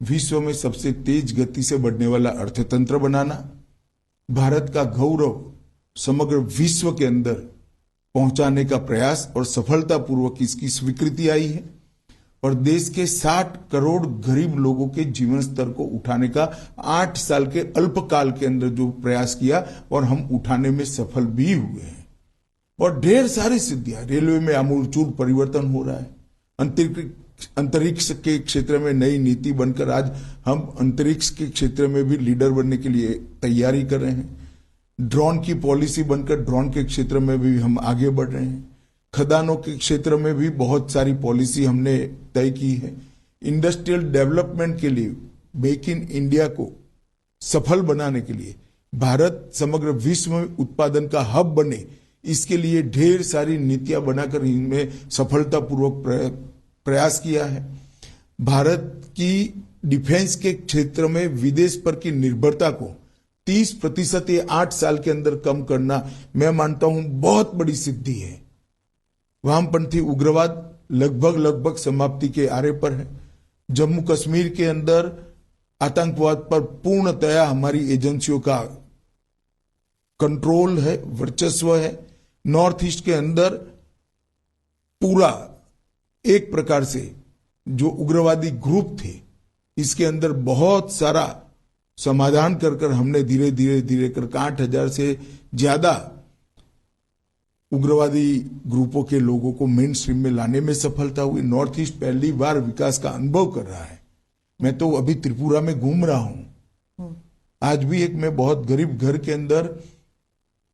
विश्व में सबसे तेज गति से बढ़ने वाला अर्थतंत्र बनाना, भारत का गौरव समग्र विश्व के अंदर पहुंचाने का प्रयास और सफलतापूर्वक इसकी स्वीकृति आई है, और देश के 60 करोड़ गरीब लोगों के जीवन स्तर को उठाने का 8 साल के अल्पकाल के अंदर जो प्रयास किया और हम उठाने में सफल भी हुए हैं। और ढेर सारी सिद्धियां, रेलवे में आमूलचूल परिवर्तन हो रहा है, अंतरिक्ष के क्षेत्र में नई नीति बनकर आज हम अंतरिक्ष के क्षेत्र में भी लीडर बनने के लिए तैयारी कर रहे हैं, ड्रोन की पॉलिसी बनकर ड्रोन के क्षेत्र में भी हम आगे बढ़ रहे हैं, खदानों के क्षेत्र में भी बहुत सारी पॉलिसी हमने तय की है, इंडस्ट्रियल डेवलपमेंट के लिए मेक इन इंडिया को सफल बनाने के लिए, भारत समग्र विश्व में उत्पादन का हब बने, इसके लिए ढेर सारी नीतियां बनाकर इनमें सफलतापूर्वक प्रयास किया है। भारत की डिफेंस के क्षेत्र में विदेश पर की निर्भरता को 30% ये 8 साल के अंदर कम करना, मैं मानता हूं बहुत बड़ी सिद्धि है। वामपंथी उग्रवाद लगभग समाप्ति के आरे पर है। जम्मू कश्मीर के अंदर आतंकवाद पर पूर्णतया हमारी एजेंसियों का कंट्रोल है, वर्चस्व है। नॉर्थ ईस्ट के अंदर पूरा एक प्रकार से जो उग्रवादी ग्रुप थे, इसके अंदर बहुत सारा समाधान कर हमने धीरे धीरे कर 8,000 से ज्यादा उग्रवादी ग्रुपों के लोगों को मेन स्ट्रीम में लाने में सफलता हुई। नॉर्थ ईस्ट पहली बार विकास का अनुभव कर रहा है। मैं तो अभी त्रिपुरा में घूम रहा हूं, आज भी एक मैं बहुत गरीब घर के अंदर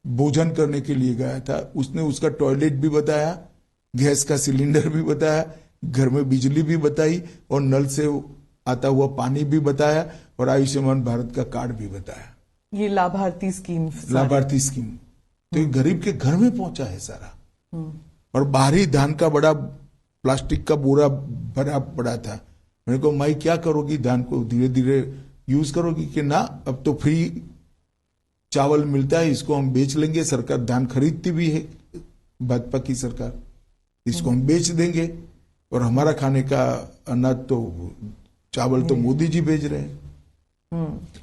भोजन करने के लिए गया था, उसने उसका टॉयलेट भी बताया, गैस का सिलेंडर भी बताया, घर में बिजली भी बताई और नल से आता हुआ पानी भी बताया और आयुष्मान भारत का कार्ड भी बताया। ये लाभार्थी स्कीम तो ये गरीब के घर में पहुंचा है सारा। और बाहरी धान का बड़ा प्लास्टिक का बोरा भरा पड़ा था। मैंने कहा माई क्या करोगी, धान को धीरे धीरे यूज करोगी? कि ना, अब तो फ्री चावल मिलता है, इसको हम बेच लेंगे, सरकार धान खरीदती भी है, भाजपा की सरकार, इसको हम बेच देंगे और हमारा खाने का अनाज तो चावल तो मोदी जी भेज रहे हैं।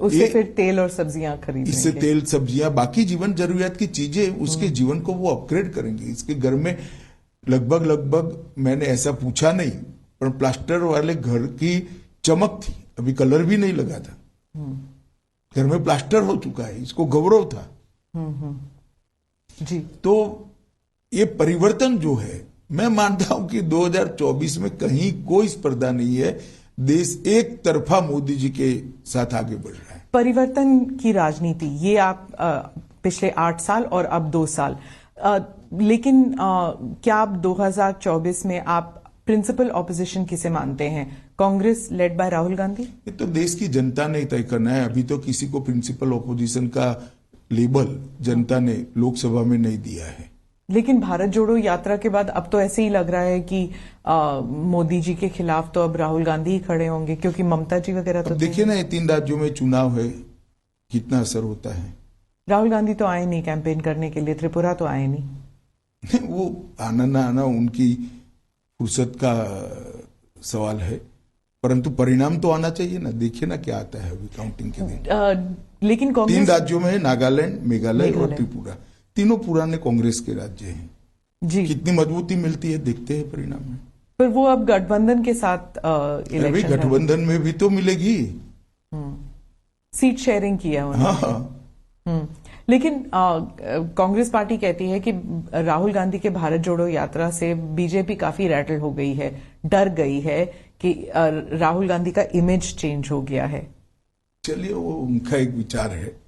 उससे फिर तेल और सब्जियां खरीदेंगे, इससे तेल सब्जियां बाकी जीवन जरूरियात की चीजें उसके जीवन को वो अपग्रेड करेंगे। इसके घर में लगभग मैंने ऐसा पूछा नहीं, पर प्लास्टर वाले घर की चमक थी, अभी कलर भी नहीं लगा था, घर में प्लास्टर हो चुका है, इसको गौरव था। जी, तो ये परिवर्तन जो है, मैं मानता हूं कि 2024 में कहीं कोई स्पर्धा नहीं है, देश एक तरफा मोदी जी के साथ आगे बढ़ रहा है। परिवर्तन की राजनीति, ये आप पिछले 8 साल और अब 2 साल, लेकिन क्या आप 2024 में आप प्रिंसिपल ऑपोजिशन किसे मानते हैं? Congress led by Rahul Gandhi? ये तो देश की जनता ने तय करना है। अभी तो किसी को प्रिंसिपल ऑपोजिशन का लेबल जनता ने लोकसभा में नहीं दिया है। लेकिन भारत जोड़ो यात्रा के बाद अब तो ऐसे ही लग रहा है कि मोदी जी के खिलाफ तो अब राहुल गांधी ही खड़े होंगे, क्योंकि ममता जी वगैरह तो देखिए ना, ये 3 राज्यों में चुनाव है, कितना असर होता है। राहुल गांधी तो आए नहीं कैंपेन करने के लिए, त्रिपुरा तो आए नहीं। वो आना ना आना उनकी फुर्सत का सवाल है, परंतु परिणाम तो आना चाहिए ना। देखिए ना क्या आता है अभी काउंटिंग के दिन। लेकिन 3 राज्यों में है, नागालैंड, मेघालय और त्रिपुरा, तीनों पुराने कांग्रेस के राज्य हैं जी। कितनी मजबूती मिलती है देखते हैं परिणाम में। पर वो अब गठबंधन के साथ इलेक्शन, गठबंधन में भी तो मिलेगी, सीट शेयरिंग किया उन्होंने। हाँ। लेकिन कांग्रेस पार्टी कहती है कि राहुल गांधी के भारत जोड़ो यात्रा से बीजेपी काफी रैटल हो गई है, डर गई है कि राहुल गांधी का इमेज चेंज हो गया है। चलिए, वो उनका एक विचार है।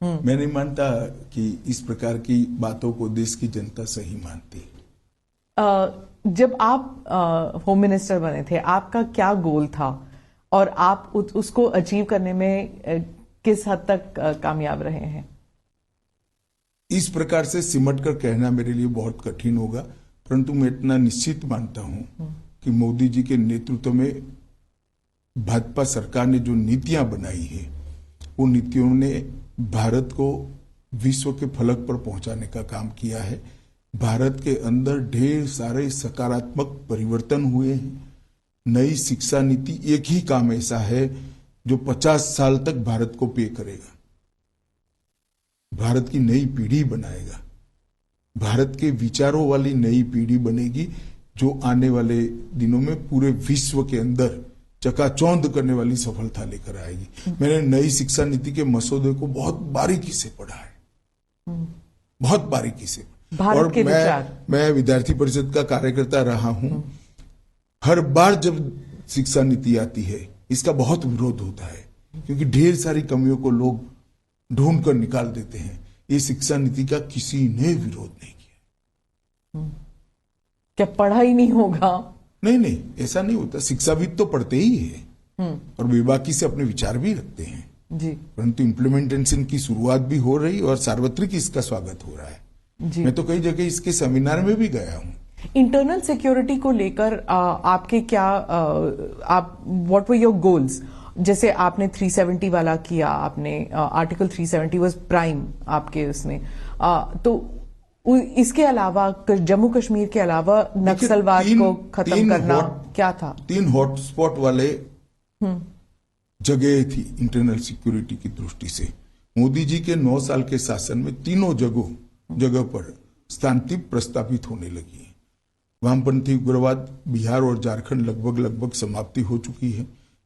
मैं नहीं मानता कि इस प्रकार की बातों को देश की जनता सही मानती है। जब आप होम मिनिस्टर बने थे, आपका क्या गोल था और आप उसको अचीव करने में किस हद तक कामयाब रहे हैं? इस प्रकार से सिमट कर कहना मेरे लिए बहुत कठिन होगा, परंतु मैं इतना निश्चित मानता हूं कि मोदी जी के नेतृत्व में भाजपा सरकार ने जो नीतियां बनाई है, वो नीतियों ने भारत को विश्व के फलक पर पहुंचाने का काम किया है। भारत के अंदर ढेर सारे सकारात्मक परिवर्तन हुए हैं। नई शिक्षा नीति एक ही काम ऐसा है जो 50 साल तक भारत को पे करेगा, भारत की नई पीढ़ी बनाएगा, भारत के विचारों वाली नई पीढ़ी बनेगी जो आने वाले दिनों में पूरे विश्व के अंदर चकाचौंध करने वाली सफलता लेकर आएगी। मैंने नई शिक्षा नीति के मसौदे को बहुत बारीकी से पढ़ा है, बहुत बारीकी से। और मैं विद्यार्थी परिषद का कार्यकर्ता रहा हूं। हर बार जब शिक्षा नीति आती है इसका बहुत विरोध होता है, क्योंकि ढेर सारी कमियों को लोग ढूंढ कर निकाल देते हैं। ये शिक्षा नीति का किसी ने विरोध नहीं किया। क्या पढ़ा ही नहीं होगा? नहीं, ऐसा नहीं होता। शिक्षाविद तो पढ़ते ही है और बेबाकी से अपने विचार भी रखते हैं जी, परंतु इम्प्लीमेंटेशन की शुरुआत भी हो रही और सार्वत्रिक इसका स्वागत हो रहा है जी। मैं तो कई जगह इसके सेमिनार में भी गया हूं। इंटरनल सिक्योरिटी को लेकर आपके क्या व्हाट वर योर गोल्स? जैसे आपने 370 वाला किया, आपने आर्टिकल 370 वाज प्राइम आपके उसमें, तो इसके अलावा जम्मू कश्मीर के अलावा नक्सलवाद को खत्म करना क्या था? 3 हॉटस्पॉट वाले जगह थी इंटरनल सिक्योरिटी की दृष्टि से। मोदी जी के 9 साल के शासन में तीनों जगह पर शांति प्रस्तापित होने लगी है। वामपंथी उग्रवाद बिहार और झारखंड लगभग समाप्ति हो चुकी है।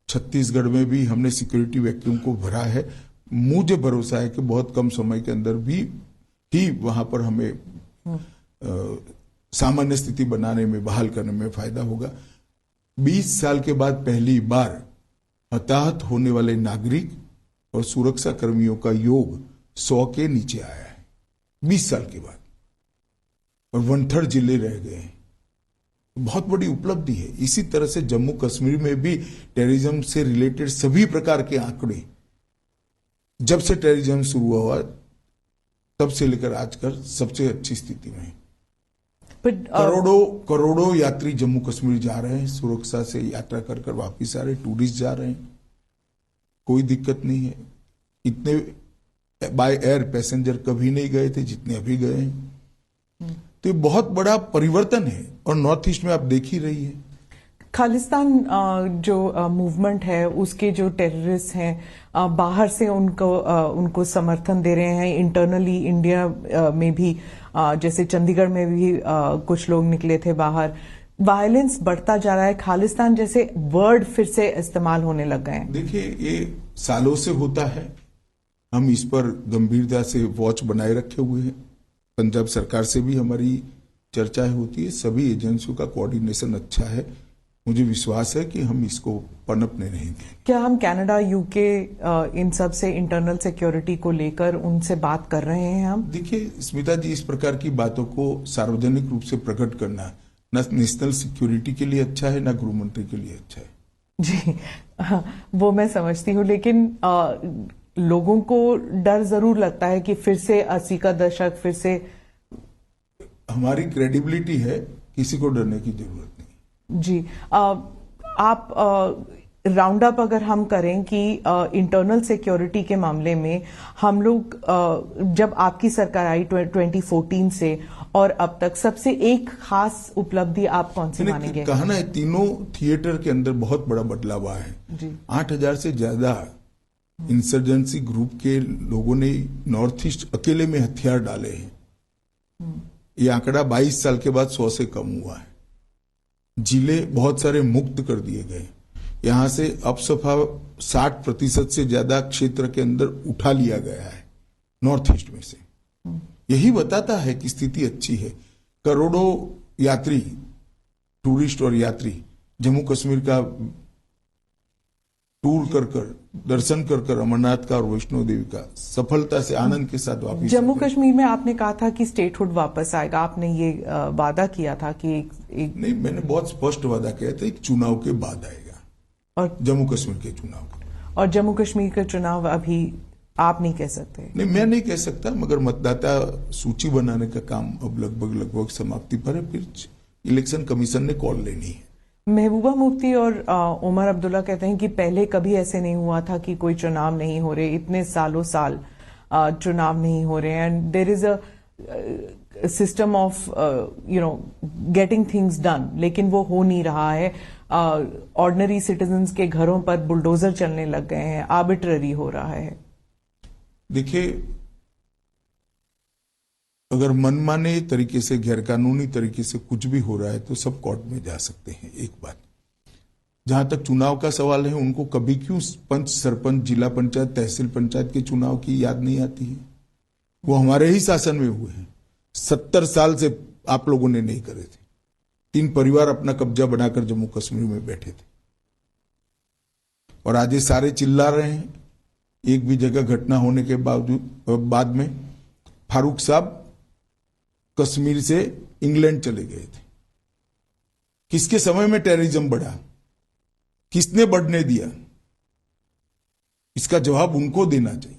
छत्तीसगढ़ में भी हमने सिक्योरिटी वैक्यूम को भरा है। मुझे भरोसा है कि बहुत कम समय के अंदर भी ही वहां पर हमें सामान्य स्थिति बनाने में, बहाल करने में फायदा होगा। 20 साल के बाद पहली बार हताहत होने वाले नागरिक और सुरक्षा कर्मियों का योग 100 के नीचे आया है 20 साल के बाद, और 1/3 जिले रह गए हैं। बहुत बड़ी उपलब्धि है। इसी तरह से जम्मू कश्मीर में भी टेररिज्म से रिलेटेड सभी प्रकार के आंकड़े, जब से टेररिज्म शुरू हुआ तब से लेकर आजकल सबसे अच्छी स्थिति में। करोड़ों यात्री जम्मू कश्मीर जा रहे हैं, सुरक्षा से यात्रा कर कर वापिस आ रहे, टूरिस्ट जा रहे हैं, कोई दिक्कत नहीं है। इतने बाय एयर पैसेंजर कभी नहीं गए थे जितने अभी गए हैं। तो ये बहुत बड़ा परिवर्तन है और नॉर्थ ईस्ट में आप देख ही रही है। खालिस्तान जो मूवमेंट है उसके जो टेररिस्ट हैं बाहर से उनको समर्थन दे रहे हैं। इंटरनली इंडिया में भी जैसे चंडीगढ़ में भी कुछ लोग निकले थे बाहर। वायलेंस बढ़ता जा रहा है, खालिस्तान जैसे वर्ड फिर से इस्तेमाल होने लग गए हैं। देखिए, ये सालों से होता है, हम इस पर गंभीरता से वॉच बनाए रखे हुए हैं। पंजाब सरकार से भी हमारी चर्चाएं होती है, सभी एजेंसियों का कोऑर्डिनेशन अच्छा है। मुझे विश्वास है कि हम इसको पनपने नहीं देंगे। क्या हम कनाडा, यूके इन सब से इंटरनल सिक्योरिटी को लेकर उनसे बात कर रहे हैं हम? देखिए स्मिता जी, इस प्रकार की बातों को सार्वजनिक रूप से प्रकट करना न नेशनल सिक्योरिटी के लिए अच्छा है, न गृह मंत्री के लिए अच्छा है। जी वो मैं समझती हूँ, लेकिन लोगों को डर जरूर लगता है कि फिर से 80 का दशक फिर से। हमारी क्रेडिबिलिटी है, किसी को डरने की जरूरत नहीं। जी आप राउंड अप अगर हम करें कि इंटरनल सिक्योरिटी के मामले में हम लोग जब आपकी सरकार आई 2014 से और अब तक सबसे एक खास उपलब्धि आप कौन सी मानेंगे? कहा ना, तीनों थिएटर के अंदर बहुत बड़ा बदलाव आया है जी। 8000 से ज्यादा इंसर्जेंसी ग्रुप के लोगों ने नॉर्थ ईस्ट अकेले में हथियार डाले हैं। ये आंकड़ा 22 साल के बाद 100 से कम हुआ है। जिले बहुत सारे मुक्त कर दिए गए। यहां से अब सफा 60% से ज्यादा क्षेत्र के अंदर उठा लिया गया है नॉर्थ ईस्ट में से। यही बताता है कि स्थिति अच्छी है। करोड़ों यात्री, टूरिस्ट और यात्री जम्मू कश्मीर का टूर कर कर, दर्शन कर कर अमरनाथ का और वैष्णो देवी का सफलता से आनंद के साथ वापस। जम्मू कश्मीर में आपने कहा था कि स्टेटहुड वापस आएगा, आपने ये वादा किया था कि नहीं, मैंने बहुत स्पष्ट वादा किया था, एक चुनाव के बाद आएगा, और जम्मू कश्मीर के चुनाव के। और जम्मू कश्मीर का चुनाव अभी आप नहीं कह सकते? नहीं, मैं नहीं कह सकता, मगर मतदाता सूची बनाने का काम अब लगभग समाप्ति पर है। फिर इलेक्शन कमीशन ने कॉल लेनी है। महबूबा मुफ्ती और उमर अब्दुल्ला कहते हैं कि पहले कभी ऐसे नहीं हुआ था कि कोई चुनाव नहीं हो रहे, इतने सालों साल चुनाव नहीं हो रहे, and there is a system of getting things done, लेकिन वो हो नहीं रहा है। ऑर्डिनरी सिटीजन्स के घरों पर बुलडोजर चलने लग गए हैं, आर्बिट्ररी हो रहा है। देखिए, अगर मनमाने तरीके से, गैरकानूनी तरीके से कुछ भी हो रहा है तो सब कोर्ट में जा सकते हैं। एक बात, जहां तक चुनाव का सवाल है, उनको कभी क्यों पंच, सरपंच, जिला पंचायत, तहसील पंचायत के चुनाव की याद नहीं आती है? वो हमारे ही शासन में हुए हैं। 70 साल से आप लोगों ने नहीं करे थे। 3 परिवार अपना कब्जा बनाकर जम्मू कश्मीर में बैठे थे, और आज ये सारे चिल्ला रहे हैं। एक भी जगह घटना होने के बाद में फारूक साहब कश्मीर से इंग्लैंड चले गए थे। किसके समय में टेररिज्म बढ़ा? किसने बढ़ने दिया? इसका जवाब उनको देना चाहिए।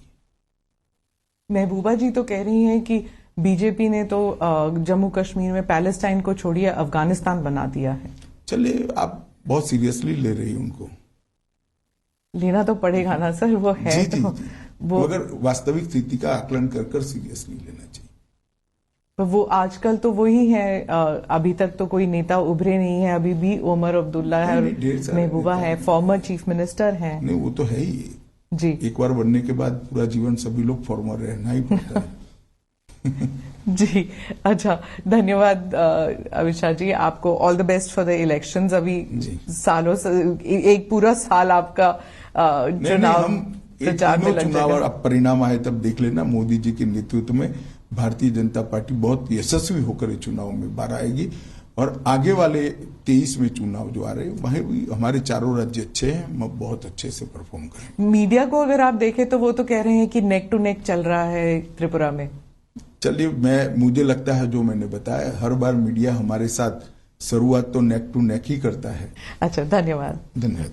महबूबा जी तो कह रही हैं कि बीजेपी ने तो जम्मू कश्मीर में पैलेस्टाइन को छोड़िए अफगानिस्तान बना दिया है। चलिए, आप बहुत सीरियसली ले रही हैं उनको। लेना तो पड़ेगा ना सर, वो है। जी, तो जी। वो अगर वास्तविक स्थिति का आकलन कर सीरियसली लेना चाहिए। तो वो आजकल तो वही है, अभी तक तो कोई नेता उभरे नहीं है। अभी भी उमर अब्दुल्ला है, महबूबा है, फॉर्मर चीफ मिनिस्टर है। नहीं, वो तो है ही जी। एक बार बनने के बाद पूरा जीवन सभी लोग फॉर्मर रहना ही पड़ता है। जी, अच्छा, धन्यवाद अविशा जी, आपको all the best for the elections. अभी सालों से एक पूरा साल आपका चुनाव प्रचार में लग जाएगा। चुनाव अब परिणाम आए तब देख लेना। मोदी जी के नेतृत्व में भारतीय जनता पार्टी बहुत यशस्वी होकर चुनाव में बाहर आएगी, और आगे वाले 23 में चुनाव जो आ रहे हैं वहीं भी हमारे चारों राज्य अच्छे हैं, हम बहुत अच्छे से परफॉर्म करेंगे। मीडिया को अगर आप देखें तो वो तो कह रहे हैं कि नेक टू नेक चल रहा है त्रिपुरा में। चलिए, मुझे लगता है जो मैंने बताया, हर बार मीडिया हमारे साथ शुरुआत तो नेक टू नेक ही करता है। अच्छा, धन्यवाद। धन्यवाद।